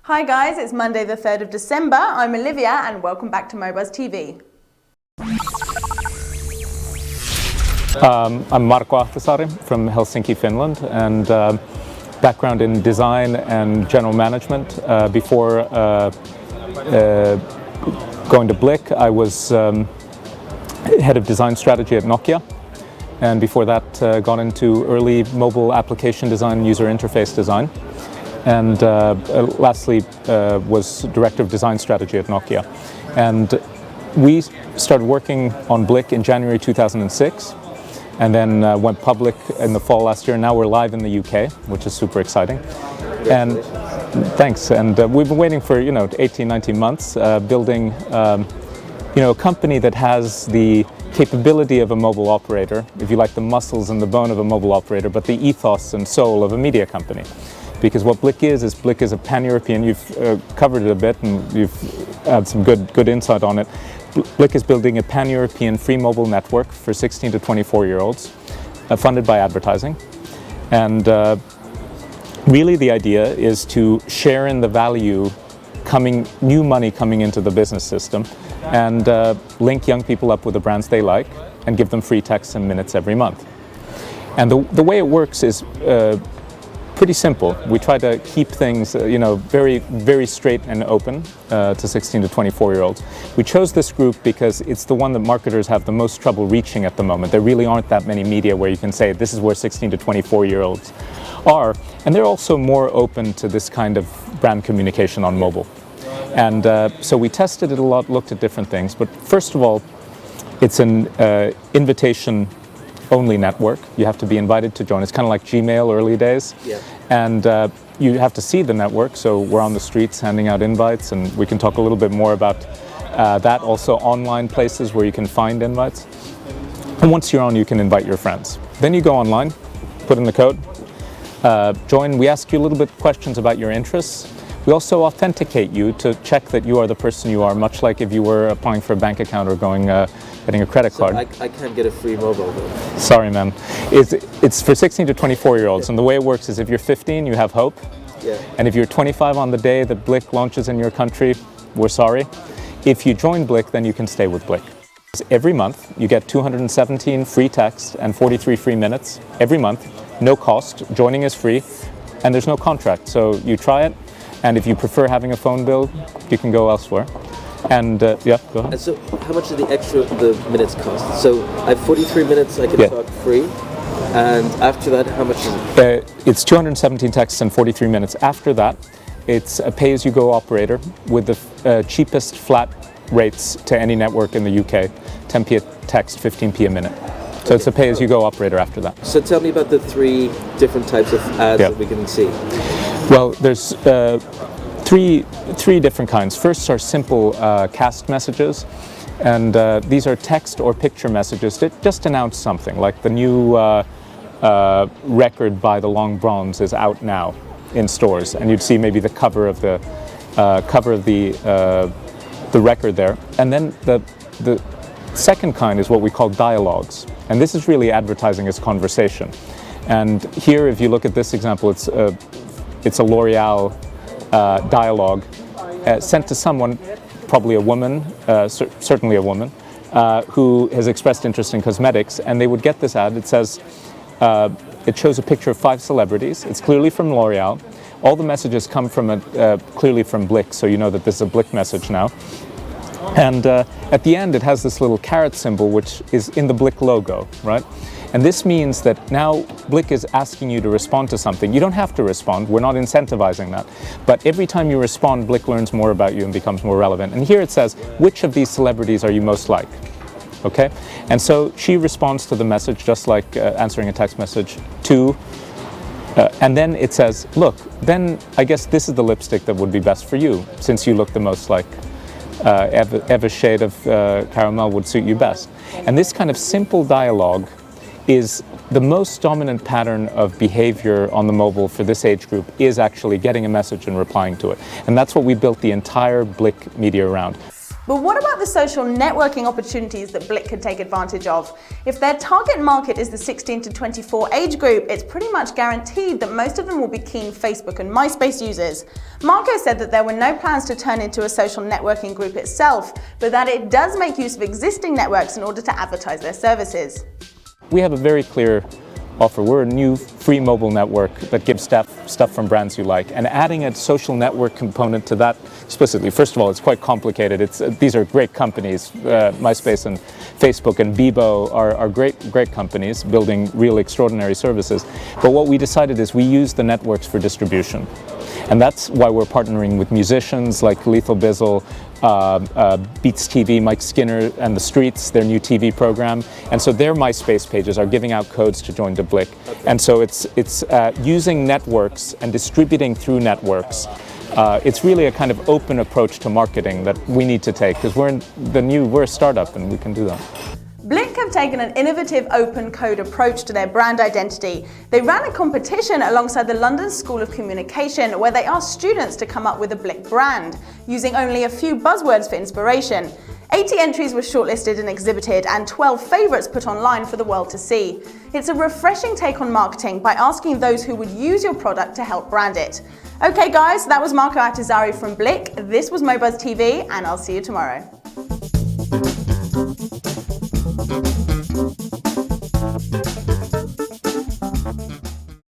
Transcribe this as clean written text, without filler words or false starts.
Hi guys, it's Monday the 3rd of December. I'm Olivia and welcome back to Mobuzz TV. I'm Marko Ahtisaari from Helsinki, Finland, and background in design and general management. Before going to Blyk, I was head of design strategy at Nokia, and before that got into early mobile application design, user interface design, and lastly was director of design strategy at Nokia. And we started working on Blyk in January 2006, and then went public in the fall last year. Now we're live in the UK, which is super exciting. And thanks. And we've been waiting for 18, 19 months, building a company that has the capability of a mobile operator, if you like, the muscles and the bone of a mobile operator, but the ethos and soul of a media company. Because what Blyk is a pan-European. You've covered it a bit, and you've had some good insight on it. Blyk is building a pan-European free mobile network for 16 to 24-year-olds, funded by advertising. And really the idea is to share in the value new money coming into the business system, and link young people up with the brands they like and give them free texts and minutes every month. And the way it works is pretty simple. We try to keep things, very, very straight and open to 16 to 24-year-olds. We chose this group because it's the one that marketers have the most trouble reaching at the moment. There really aren't that many media where you can say this is where 16 to 24-year-olds are, and they're also more open to this kind of brand communication on mobile. And so we tested it a lot, looked at different things, but first of all, it's an invitation-only network. You have to be invited to join. It's kind of like Gmail early days. Yeah. And you have to see the network, so we're on the streets handing out invites, and we can talk a little bit more about that. Also online places where you can find invites. And once you're on, you can invite your friends. Then you go online, put in the code, join. We ask you a little bit questions about your interests. We also authenticate you to check that you are the person you are, much like if you were applying for a bank account or getting a credit card. I can't get a free mobile though. Sorry, man. It's for 16 to 24-year-olds, and the way it works is if you're 15, you have hope. Yeah. And if you're 25 on the day that Blyk launches in your country, we're sorry. If you join Blyk, then you can stay with Blyk. Every month, you get 217 free texts and 43 free minutes every month, no cost. Joining is free, and there's no contract. So you try it, and if you prefer having a phone bill, you can go elsewhere. And yeah, go ahead. And so how much do the minutes cost? So I have 43 minutes I can talk free, and after that, how much is it? It's 217 texts and 43 minutes. After that, it's a pay-as-you-go operator with the cheapest flat rates to any network in the UK, 10p a text, 15p a minute. So it's a pay-as-you-go operator after that. So tell me about the three different types of ads that we can see. Well, there's three different kinds. First are simple cast messages, and these are text or picture messages that just announce something, like the new record by the Long Bronze is out now in stores, and you'd see maybe the cover of the record there. And then the second kind is what we call dialogues, and this is really advertising as conversation. And here, if you look at this example, it's a L'Oreal dialogue sent to someone, probably a woman, certainly a woman, who has expressed interest in cosmetics, and they would get this ad. It says, it shows a picture of 5 celebrities. It's clearly from L'Oreal. All the messages come from clearly from Blyk, so you know that this is a Blyk message now. And at the end, it has this little carrot symbol, which is in the Blyk logo, right? And this means that now Blyk is asking you to respond to something. You don't have to respond. We're not incentivizing that. But every time you respond, Blyk learns more about you and becomes more relevant. And here it says, which of these celebrities are you most like? Okay? And so she responds to the message just like answering a text message to, and then it says, look, then I guess this is the lipstick that would be best for you, since you look the most like Eva's shade of caramel would suit you best. And this kind of simple dialogue is the most dominant pattern of behavior on the mobile for this age group, is actually getting a message and replying to it. And that's what we built the entire Blyk media around. But what about the social networking opportunities that Blyk could take advantage of? If their target market is the 16 to 24 age group, it's pretty much guaranteed that most of them will be keen Facebook and MySpace users. Marko said that there were no plans to turn into a social networking group itself, but that it does make use of existing networks in order to advertise their services. We have a very clear offer. We're a new free mobile network that gives stuff from brands you like, and adding a social network component to that explicitly. First of all, it's quite complicated. These are great companies. MySpace and Facebook and Bebo are great companies building real extraordinary services. But what we decided is we use the networks for distribution. And that's why we're partnering with musicians like Lethal Bizzle, Beats TV, Mike Skinner and The Streets, their new TV program. And so their MySpace pages are giving out codes to join to Blyk. Okay. And so it's using networks and distributing through networks. It's really a kind of open approach to marketing that we need to take, because we're a startup and we can do that. Blyk have taken an innovative open code approach to their brand identity. They ran a competition alongside the London School of Communication where they asked students to come up with a Blyk brand, using only a few buzzwords for inspiration. 80 entries were shortlisted and exhibited, and 12 favourites put online for the world to see. It's a refreshing take on marketing by asking those who would use your product to help brand it. Okay guys, that was Marko Ahtisaari from Blyk. This was MoBuzz TV, and I'll see you tomorrow.